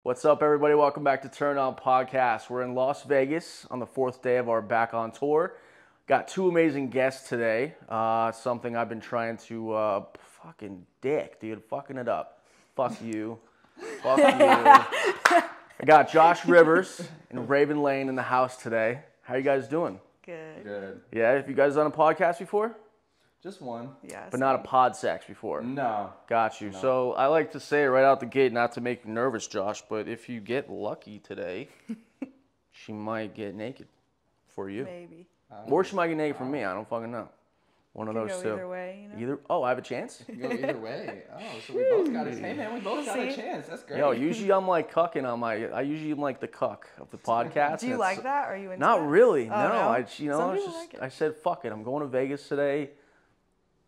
What's up, everybody? Welcome back to Turn On Podcast. We're in Las Vegas on the 4th day of our Back on Tour. Got two amazing guests today. Something I've been trying to fucking dick, dude. Fucking it up. Fuck you. Fuck you. I got Josh Rivers and Raven Lane in the house today. How you guys doing? Good. Good. Yeah, have you guys done a podcast before? Just one. Yeah. But not a pod sex before? No. Got you. No. So I like to say it right out the gate, not to make you nervous, Josh, but if you get lucky today, she might get naked for you. Maybe. Or she might get naked for me. I don't fucking know. One of Could those go two. either way, you know? Oh, I have a chance? You go either way. Oh, so we both got a hey man, we both got a chance. That's great. Yo, usually I'm like cucking on I usually am like the cuck of the podcast. Do you like that? Are you into Not that? really. Oh, no. no? I Some it's people just like it. I said fuck it. I'm going to Vegas today.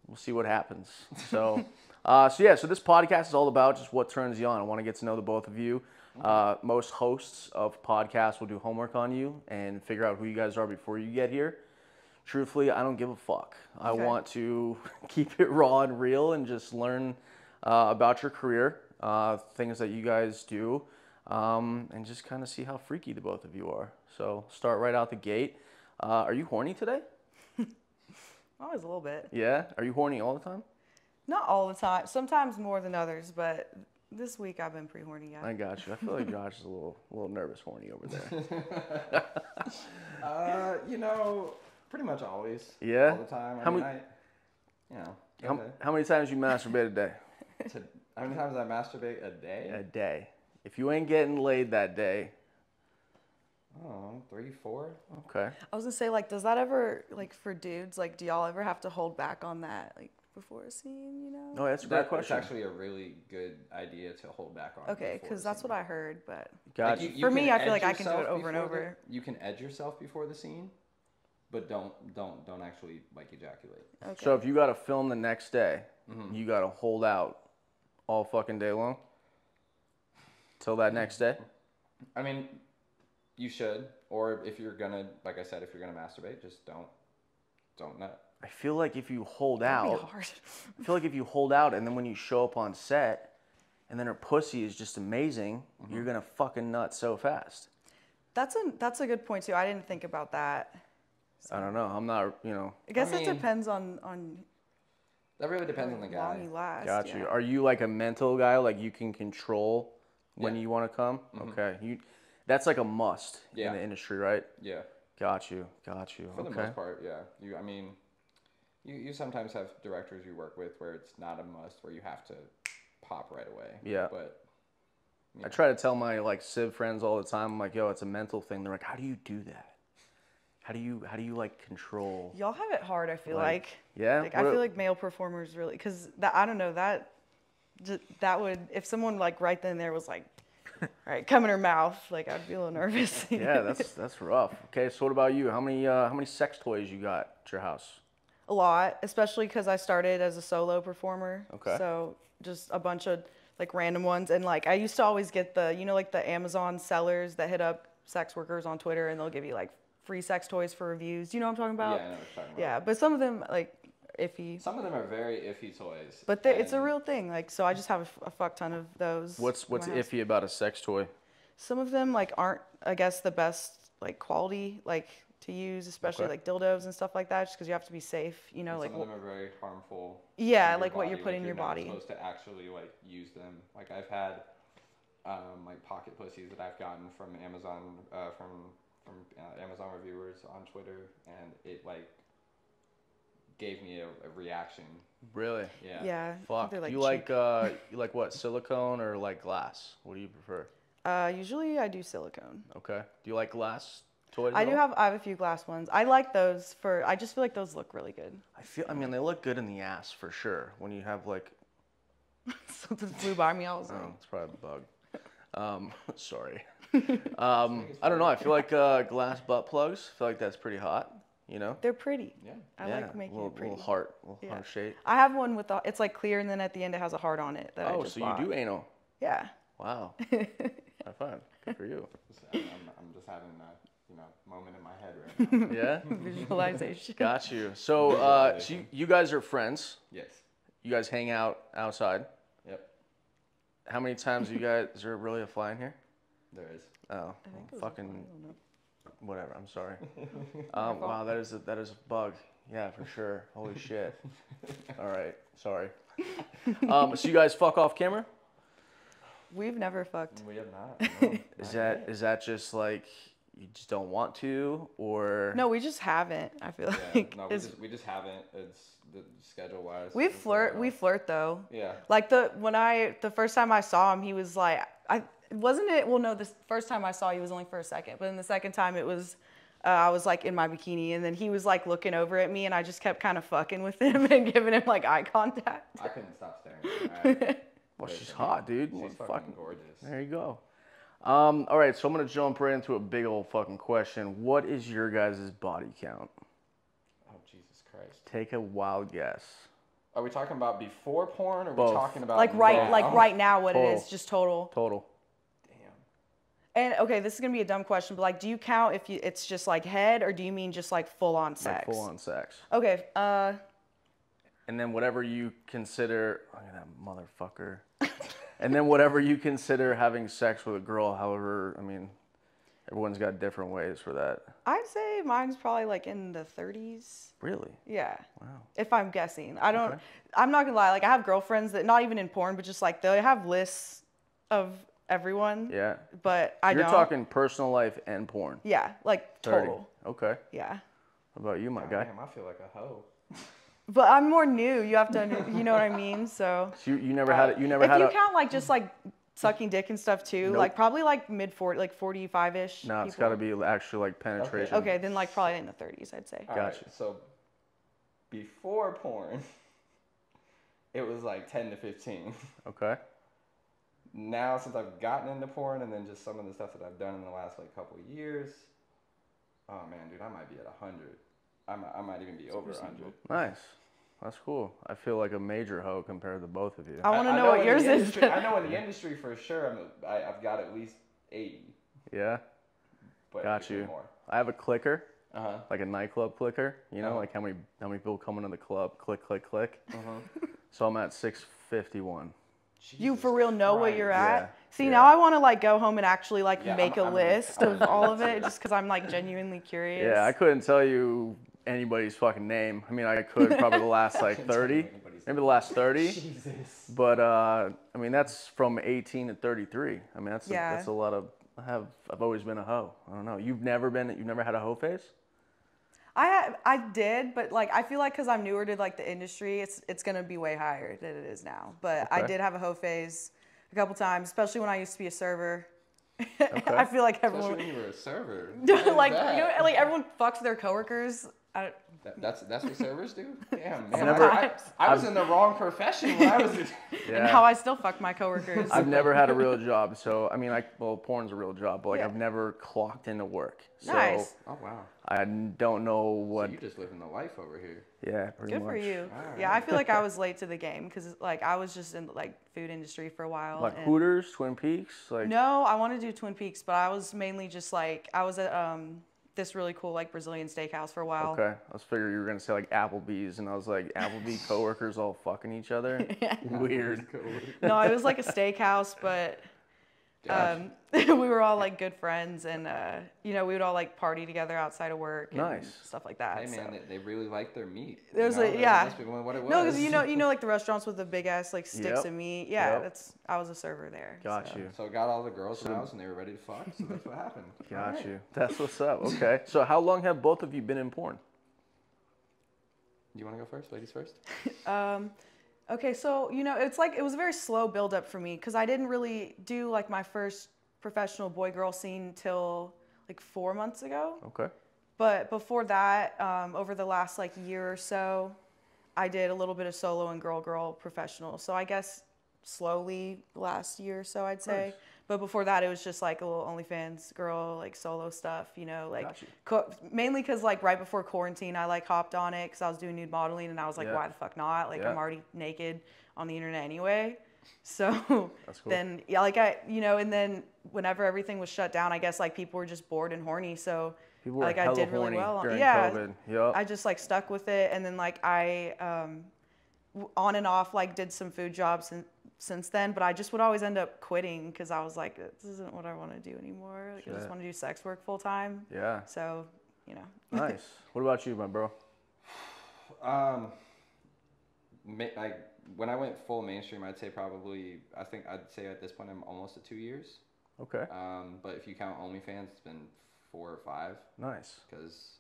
We'll see what happens. So so this podcast is all about just what turns you on. I want to get to know the both of you. Most hosts of podcasts will do homework on you and figure out who you guys are before you get here. Truthfully, I don't give a fuck. Okay. I want to keep it raw and real and just learn about your career, things that you guys do, and just kind of see how freaky the both of you are. So start right out the gate. Are you horny today? Always a little bit. Yeah? Are you horny all the time? Not all the time. Sometimes more than others, but this week I've been pretty horny, yeah. I got you. I feel like Josh is a little nervous horny over there. Pretty much always. Yeah? All the time. How many times you masturbate a day? How many times I masturbate a day? A day. If you ain't getting laid that day. Oh, 3, 4. Okay. I was gonna say, like, does that ever, like, for dudes, like, do y'all ever have to hold back on that, like, before a scene, you know? Oh, that's a great question. It's actually a really good idea to hold back on. Okay, because that's what I heard, but Got Like, you. for me, can I feel edge like I can do it yourself over and before over. you can edge yourself before the scene, but don't actually like ejaculate. Okay. So if you got to film the next day, Mm-hmm. you got to hold out all fucking day long? Till that next day? I mean, you should, or if you're gonna, like I said, if you're gonna masturbate, just don't nut. I feel like if you hold That'd be out, hard. I feel like if you hold out and then when you show up on set and then her pussy is just amazing, you're going to fucking nut so fast. That's a good point, too. I didn't think about that. I don't know. I'm not, I guess mean, it depends on That really depends on the how long guy. you last. got yeah. you. Are you like a mental guy? Like you can control when Yeah. you want to come? Okay. That's like a must in Yeah. the industry, right? Yeah, Got you. for the most part, yeah. You sometimes have directors you work with where it's not a must, where you have to pop right away. Yeah. But I try to tell my like Civ friends all the time, I'm like, yo, it's a mental thing. They're like, how do you do that? How do you like control? Y'all have it hard, I feel like. Yeah? Like, I feel like male performers really, because I don't know, that would, if someone like right then and there was like, all right, come in her mouth, like I'd be a little nervous. Yeah, that's rough. Okay, so what about you? How many sex toys you got at your house? A lot, especially because I started as a solo performer. Okay. So just a bunch of like random ones. And like I used to always get like the Amazon sellers that hit up sex workers on Twitter and they'll give you like free sex toys for reviews. You know what I'm talking about? Yeah, I know what you're talking about. Yeah, but some of them like iffy. Some of them are very iffy toys. But it's a real thing. Like, so I just have a fuck ton of those. What's in my house. iffy about a sex toy? Some of them like aren't, I guess, the best like quality like to use, especially Okay. like dildos and stuff like that, just because you have to be safe. You know, And like some of them are very harmful. yeah, to your like what you're body, putting in your not body. supposed to actually like use them. Like I've had like pocket pussies that I've gotten from Amazon from Amazon reviewers on Twitter, and it like gave me a reaction. Really? Yeah. Yeah. I think Fuck. they're, Do like, you like you like what? Silicone or like glass? What do you prefer? Usually I do silicone. Okay. Do you like glass toys? I at all? have a few glass ones. I like those I just feel like those look really good. I mean, they look good in the ass for sure. When you have like, Something flew by me. I was like, oh, it's probably a bug. Sorry. I don't know. I feel like glass butt plugs. I feel like that's pretty hot. You know? they're pretty. Yeah. I like making it pretty. Little heart Yeah. shape. I have one with it's like clear, and then at the end it has a heart on it. That I Oh, just so bought. you do anal? Yeah. Wow. High five. Good for you. I'm just having a moment in my head right now. Yeah. Visualization. Got you. So, you guys are friends. Yes. You guys hang out outside. Yep. How many times you guys? Is there really a fly in here? There is. Oh, I think it was fucking I don't know. whatever. I'm sorry. Wow, that is a bug. Yeah, for sure. Holy shit. All right, sorry. So you guys fuck off camera? We've never fucked. We have not. No, Is that just like you just don't want to, or No, we just haven't. I feel Yeah, like no, we just haven't. It's the schedule wise. we flirt though. Yeah. Like the first time I saw him, he was like, wasn't it? Well, no, the first time I saw he was only for a second, but then the second time it was, I was like in my bikini, and then he was like looking over at me, and I just kept kind of fucking with him and giving him like eye contact. I couldn't stop staring at her. well, she's hot, dude. She's fucking gorgeous. There you go. All right, so I'm gonna jump right into a big old fucking question. What is your guys' body count? Oh Jesus Christ! Take a wild guess. Are we talking about before porn, or are Both. we talking about Like right now, what Total. it is, just total. Total. And okay, this is gonna be a dumb question, but like, do you count if it's just like head, or do you mean just like full on sex? Like full on sex. Okay. And then whatever you consider, look at that motherfucker. And then whatever you consider having sex with a girl, however, I mean, everyone's got different ways for that. I'd say mine's probably like in the 30s. Really? Yeah. Wow. If I'm guessing. I don't, Okay. I'm not gonna lie, like I have girlfriends that, not even in porn, but just like they have lists of everyone. Yeah. But I You're don't. talking personal life and porn. Yeah, like 30. total. Okay. Yeah. How about you, my guy? Damn, I feel like a hoe. But I'm more new. You have to, you know what I mean? So. So you never had it. You never if had you a. count like just like sucking dick and stuff too, Nope. like probably like mid 40, like 45-ish. No, it's people. got to be actually like penetration. Okay, then like probably in the 30s, I'd say. All right, Gotcha. so before porn, it was like 10 to 15. Okay. Now, since I've gotten into porn, and then just some of the stuff that I've done in the last like couple of years, oh man, dude, I might be at 100. I might even be over 100. Nice. That's cool. I feel like a major hoe compared to both of you. I want to know what in yours the is. industry- I know in the industry for sure, I've got at least 80. Yeah. But Got it could be you. more. I have a clicker, Uh-huh. like a nightclub clicker. You know, Uh-huh. like how many people come into the club, click, click, click. Uh-huh. So I'm at 651. You for real know what you're at? Yeah, See, yeah. now I want to like go home and actually like Yeah, make a I'm list gonna- of all of it just because I'm like genuinely curious. Yeah, I couldn't tell you anybody's fucking name. I mean, I could probably the last like 30, maybe the last 30. Jesus. But I mean, that's from 18 to 33. I mean, that's Yeah. that's a lot of. I've always been a hoe. I don't know. You've never had a hoe phase? I did, but like I feel like because I'm newer to like the industry, it's gonna be way higher than it is now. But I Okay. did have a hoe phase a couple times, especially when I used to be a server. Okay. I feel like Especially everyone when you were a server. like like everyone fucks their coworkers. That's what servers do? Damn, man. Sometimes. I was in the wrong profession when I was. And how I still fuck my coworkers. I've never had a real job, so I mean, well, porn's a real job, but like Yeah. I've never clocked into work. So Nice. Oh, wow. I don't know what. So you just living the life over here. Yeah, pretty Good much. for you. All Yeah, I feel like I was late to the game because like I was just in like food industry for a while. Like and- Hooters, Twin Peaks, like. No, I want to do Twin Peaks, but I was mainly just like I was at this really cool like Brazilian steakhouse for a while. Okay, I was figuring you were gonna say like Applebee's, and I was like, Applebee's coworkers all fucking each other. Weird. No, it was like a steakhouse, but we were all like good friends, and you know we would all like party together outside of work. And Nice. stuff like that. Hey man, so. they really like their meat. There was you know? a- That yeah. must be what it was. No, because you know like the restaurants with the big ass like sticks Yep. of meat. Yeah, Yep. I was a server there. Got so. you. So got all the girls in the house and they were ready to fuck. So that's what happened. Got you. That's what's up. Okay. So how long have both of you been in porn? You want to go first? Ladies first. Okay, so you know it was a very slow build up for me because I didn't really do like my first professional boy girl scene till like 4 months ago. Okay. But before that, over the last like year or so, I did a little bit of solo and girl professional. So I guess slowly last year or so, I'd say. Nice. But before that, it was just like a little OnlyFans girl, like solo stuff, you know, like Got you. mainly because like right before quarantine, I like hopped on it because I was doing nude modeling and I was like, Yeah. why the fuck not? Like Yeah. I'm already naked on the internet anyway. So That's cool. then, yeah, like and then whenever everything was shut down, I guess like people were just bored and horny. So People were like I hella did really horny well. during Yeah, COVID. Yup. I just like stuck with it, and then like I on and off like did some food jobs and since then, but I just would always end up quitting because I was like, this isn't what I want to do anymore. Like, I just want to do sex work full time. Yeah. So, you know. Nice. What about you, my bro? Like when I went full mainstream, I think I'd say at this point I'm almost at 2 years. Okay. But if you count OnlyFans, it's been 4 or 5. Nice. Because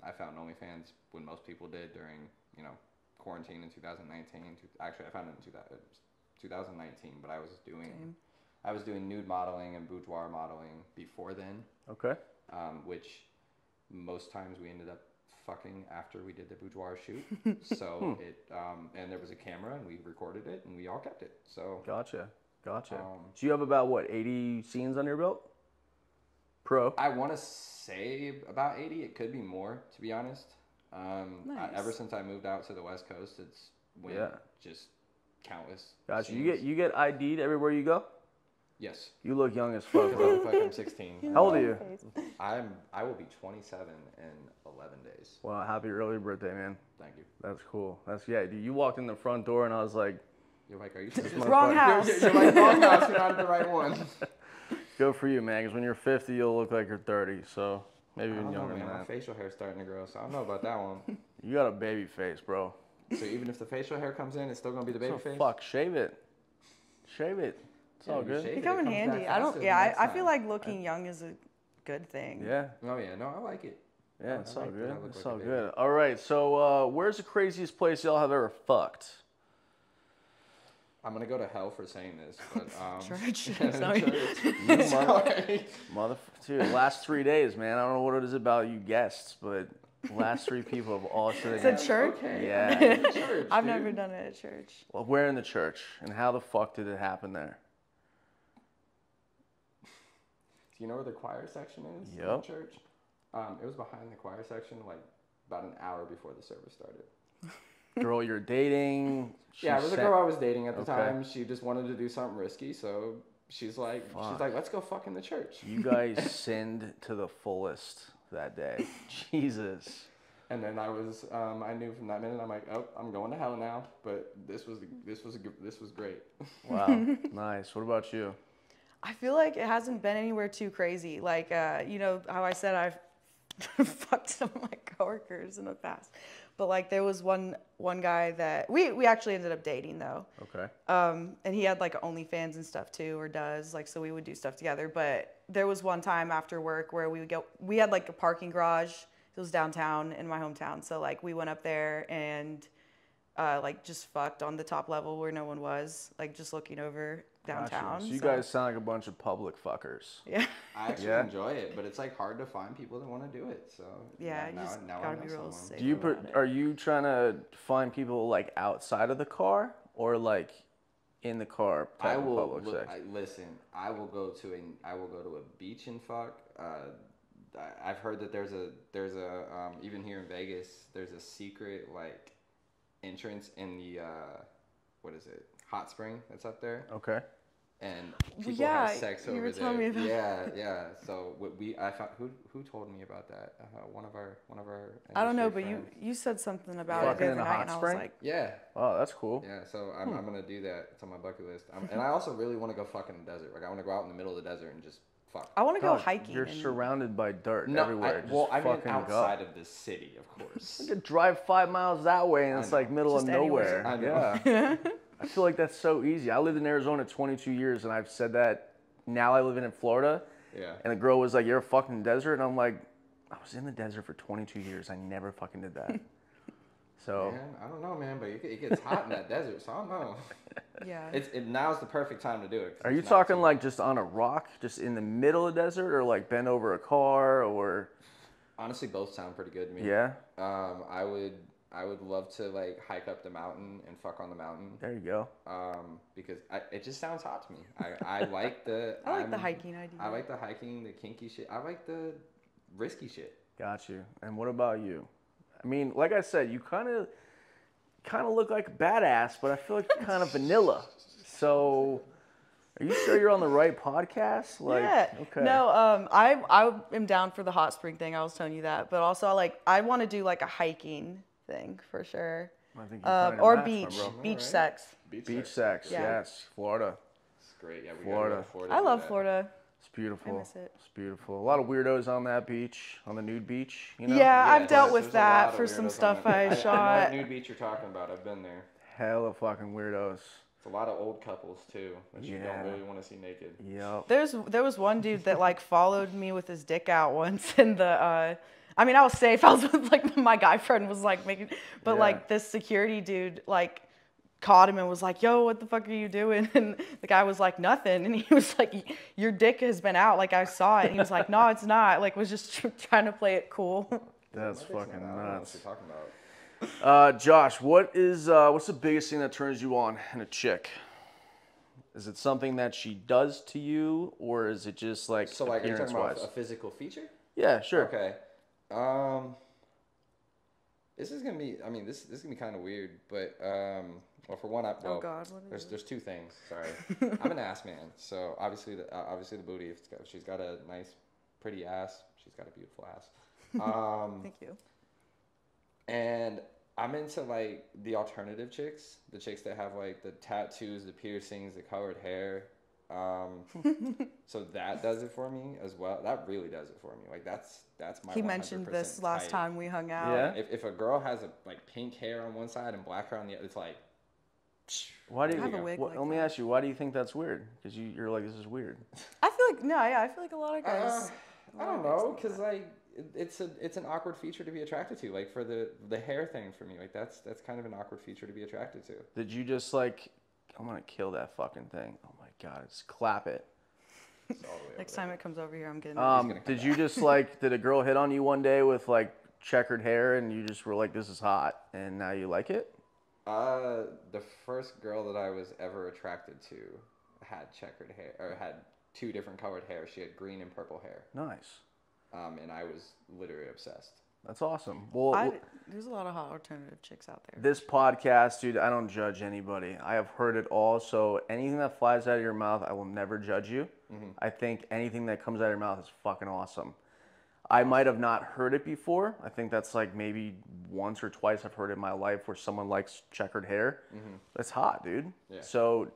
I found OnlyFans when most people did during, quarantine in 2019. Actually, I found it in 2019, but I was doing nude modeling and boudoir modeling before then. Okay. Which most times we ended up fucking after we did the boudoir shoot. So and there was a camera and we recorded it and we all kept it. So Gotcha. So you have about 80 scenes under your belt? Pro? I want to say about 80. It could be more, to be honest. Nice. Ever since I moved out to the West Coast, it's just countless. Gotcha. scenes. You get ID'd everywhere you go? Yes. You look young as fuck. Because I look like I'm 16. How old are you? I will be 27 in 11 days. Well, happy early birthday, man. Thank you. That's cool. Dude, you walked in the front door and I was like, You're like, are you serious? Wrong house. You're like, wrong house. You're not in the right one. go for you, man. Because when you're 50, you'll look like you're 30. So maybe I even don't know, younger man. than My that. facial hair's starting to grow, so I don't know about that one. You got a baby face, bro. So even if the facial hair comes in, it's still gonna be the baby face. Fuck, shave it. It's all good. Shave It come in handy. I feel like looking young is a good thing. Yeah. Oh yeah, no, I like it. Yeah, it's all like that good. I look It's like a all baby. good. All right, so where's the craziest place y'all have ever fucked? I'm gonna go to hell for saying this, but Church. You dude, last 3 days, man. I don't know what it is about you guests, but last 3 people have all said It's a church? Okay. Yeah. Church, I've dude. never done it at church. Well, where in the church, and how the fuck did it happen there? Do you know where the choir section is in the Yep. church? It was behind the choir section, like about an hour before the service started. Girl you're dating? Yeah, it was a girl I was dating at the Okay. time. She just wanted to do something risky, so she's like, let's go fuck in the church. You guys sinned to the fullest that day. Jesus. And then I knew from that minute, I'm like, oh, I'm going to hell now. But this was great. Wow. Nice. What about you? I feel like it hasn't been anywhere too crazy. Like, you know how I said I've fucked some of my coworkers in the past. But like there was one guy that we actually ended up dating though. Okay. And he had like OnlyFans and stuff too, or does, like, so we would do stuff together. But there was one time after work where we had like a parking garage. It was downtown in my hometown. So like we went up there and like just fucked on the top level where no one was, like just looking over downtown. Gotcha. So you guys sound like a bunch of public fuckers. Yeah. I actually enjoy it, but it's like hard to find people that want to do it. So Yeah, you just now I gotta know be real someone. safe. Are you trying to find people like outside of the car or like in the car type of public sex? Listen, I will go to a beach and fuck. I've heard that there's a even here in Vegas, there's a secret like entrance in the what is it, hot spring that's up there. Okay. And people Yeah, have sex you over were there. telling me about Yeah. So I found who told me about that? One of our. I don't know, but industry friends. you said something about it Fucking the in other a night, hot and I was spring? like, Yeah. Oh, that's cool. Yeah, so I'm gonna do that. It's on my bucket list. And I also really want to go fuck in the desert. Like I want to go out in the middle of the desert and just fuck. I want to go God, hiking. You're and- surrounded by dirt No, everywhere. I mean fucking outside of the city, of course. You could drive 5 miles that way and it's know. like middle Just of anywhere. nowhere. I know. Yeah. I feel like that's so easy. I lived in Arizona 22 years and I've said that. Now I live in Florida. Yeah. And the girl was like, "You're a fucking desert," and I'm like, "I was in the desert for 22 years. I never fucking did that." So. Man, I don't know, man, but it gets hot in that desert, so I don't know. Yeah. Now's the perfect time to do it. 'cause Are you it's not talking too- like just on a rock, just in the middle of the desert, or like bent over a car, or? Honestly, both sound pretty good to me. Yeah. I would love to like hike up the mountain and fuck on the mountain. There you go. Because it just sounds hot to me. I like the. I like the hiking idea. I like the hiking, the kinky shit. I like the risky shit. Got you. And what about you? I mean, like I said, you kind of look like a badass, but I feel like you're kind of vanilla. So, are you sure you're on the right podcast? Like, yeah. okay. No, I am down for the hot spring thing. I was telling you that, but also I want to do like a hiking thing for sure. I think you found your Or match, my beach, bro. beach Alright. sex. Sex. Beach Right. Beach Alright. sex. Beach sex, Yeah. yes. Florida. It's great. Yeah, we gotta go Florida. to Florida. I to do love that. Florida. It's beautiful. I miss it. It's beautiful. A lot of weirdos on that beach, on the nude beach, you know? Yeah, I've Yes, dealt there's with a lot that of for some weirdos on stuff that. I I know shot. what nude beach you're talking about. I've been there. Hella fucking weirdos. It's a lot of old couples too that you Yeah. don't really want to see naked. Yep. There was one dude that like followed me with his dick out once in the I mean I was safe. I was with like my guy friend was like making but Yeah. like this security dude like caught him and was like, "Yo, what the fuck are you doing?" And the guy was like, "Nothing." And he was like, "Your dick has been out. Like I saw it." And he was like, "No, it's not." Like was just trying to play it cool. That's My dick's fucking not out. I don't know what nuts. you're talking about. Josh, what's the biggest thing that turns you on in a chick? Is it something that she does to you, or is it just like So like, are you talking about appearance-wise? a physical feature? Yeah, sure. Okay. This is gonna be. I mean, this is gonna be kind of weird, but well, for one, Oh God, what is there's two things. Sorry, I'm an ass man, so obviously the booty. If she's got a nice, pretty ass, she's got a beautiful ass. Thank you. And I'm into like the alternative chicks, the chicks that have like the tattoos, the piercings, the colored hair. So that does it for me as well. That really does it for me. Like that's my. He mentioned this 100% last type. time we hung out. Yeah. If a girl has a like pink hair on one side and black hair on the other, it's like. Why do I you? have a wig like let me that. ask you. Why do you think that's weird? Because you're like, this is weird. I feel like no, yeah, I feel like a lot of guys. I don't know, cause like it's an awkward feature to be attracted to. Like for the hair thing for me, like that's kind of an awkward feature to be attracted to. Did you just like, I'm gonna kill that fucking thing? Oh my god, just clap it. It's all the way over Next there. time it comes over here, I'm getting it. Did you just like, did a girl hit on you one day with like checkered hair and you just were like, this is hot, and now you like it? The first girl that I was ever attracted to had checkered hair, or had two different colored hair. She had green and purple hair. Nice. And I was literally obsessed. That's awesome. Well, There's a lot of hot alternative chicks out there. this podcast, dude, I don't judge anybody. I have heard it all. So anything that flies out of your mouth, I will never judge you. I think anything that comes out of your mouth is fucking awesome. I might have not heard it before. I think that's like maybe once or twice I've heard it in my life where someone likes checkered hair. That's hot, dude. Yeah. So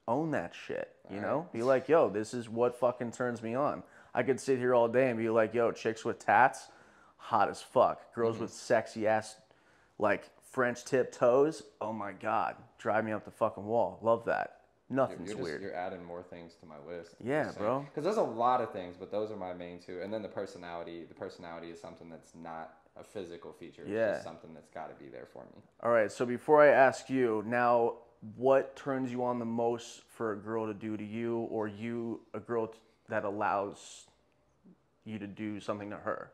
own that shit, you know? Be like, yo, this is what fucking turns me on. I could sit here all day and be like, yo, chicks with tats, hot as fuck. Girls with sexy ass, like French tip toes, oh my God, drive me up the fucking wall. Love that. Nothing's weird. You're adding more things to my list. Yeah, bro. Because there's a lot of things, but those are my main two. And then the personality. The personality is something that's not a physical feature. It's Yeah. just something that's got to be there for me. All right, so before I ask you, now, what turns you on the most for a girl to do to you, or you, a girl that allows you to do something to her?